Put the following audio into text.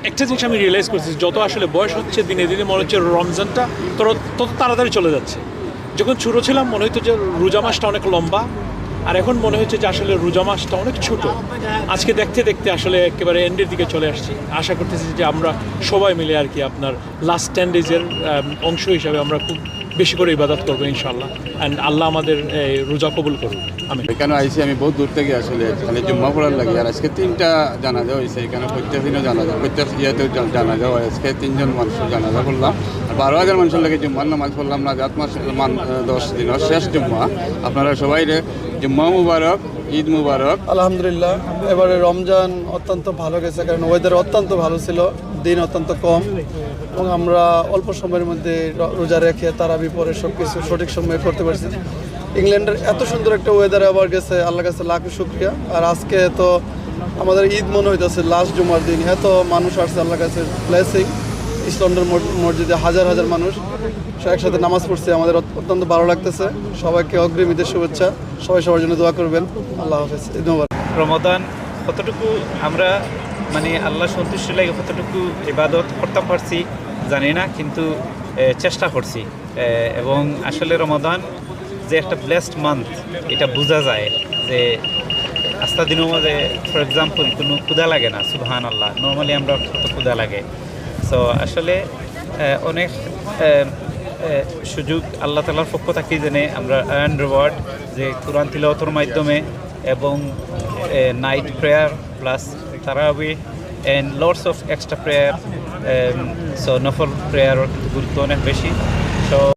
একটা জিনিস আমি রিয়েলাইজ করছি, যত আসলে বয়স হচ্ছে দিনে দিনে মনে হচ্ছে রমজানটা তত তাড়াতাড়ি চলে যাচ্ছে। যখন ছোটো ছিলাম মনে হতো যে রোজা মাসটা অনেক লম্বা, আর এখন মনে হচ্ছে যে আসলে রোজা মাসটা অনেক ছোট। আজকে দেখতে দেখতে আসলে একেবারে এন্ডের দিকে চলে আসছি। আশা করতেছি যে আমরা সবাই মিলে আর কি আপনার লাস্ট 10 ডেজের অংশ হিসাবে আমরা খুব বেশি করে ইবাদত করবো ইনশাআল্লাহ, অ্যান্ড আল্লাহ আমাদের রোজা কবুল করুন। আমি এখানে আইসি আমি বহুত দূর থেকে আসলে এখানে জুম্মা পড়ার লাগে, আর আজকে 3টা জানাজা হয়েছে এখানে, প্রত্যেক দিনও জানাজা, প্রত্যেক ইয়েতেও জানাজা হয়। আজকে 3জন মানুষের জানাজা করলাম, আর 12,000 মানুষের লাগে জুম্মার নামাজ পড়লাম না, রাত মাস 10 দিনের শেষ জুম্মা। আপনারা সবাই জুম্মা মুবারক, ঈদ মুবারক। আলহামদুলিল্লাহ, এবারে রমজান অত্যন্ত ভালো গেছে, কারণ ওয়েদার অত্যন্ত ভালো ছিল, দিন অত্যন্ত কম, এবং আমরা অল্প সময়ের মধ্যে রোজা রেখে তারাবি পরে সব কিছু সঠিক সময়ে করতে পারছি। ইংল্যান্ডের এত সুন্দর একটা ওয়েদারে আবার গেছে, আল্লাহর কাছে লাখো শুকরিয়া। আর আজকে তো আমাদের ঈদ মনে হইতেছে, লাস্ট জুমার দিন, এত মানুষ আসছে, আল্লাহর কাছে ব্লেসিং। ইস্ট লন্ডন মসজিদে হাজার হাজার মানুষ একসাথে নামাজ পড়ছে, আমাদের অত্যন্ত ভালো লাগতেছে। সবাইকে অগ্রিম ঈদের শুভেচ্ছা, সবাই সবার জন্য দোয়া করবেন। আল্লাহ হাফেজ, ঈদ মোবারক। রমাদান কতটুকু আমরা মানে আল্লাহ সন্তুষ্টি লাগে কতটুকু ইবাদত করতে পারছি জানি না, কিন্তু চেষ্টা করছি। এবং আসলে রমাদান যে একটা ব্লেসড মান্থ এটা বোঝা যায়, যে আস্তা দিনের মধ্যে ফর এক্সাম্পল কোনো ক্ষুধা লাগে না, সুবহান আল্লাহ, নর্মালি আমরা কত ক্ষুধা লাগে। সো আসলে অনেক সুযোগ আল্লাহ তাআলার পক্ষ থেকে জেনে আমরা আর্ন রিওয়ার্ড, যে কোরআন তিলাওয়াতের মাধ্যমে এবং night prayer plus Tarawih and lots of extra prayer. So নফল প্রেয়ারের গুরুত্ব অনেক বেশি।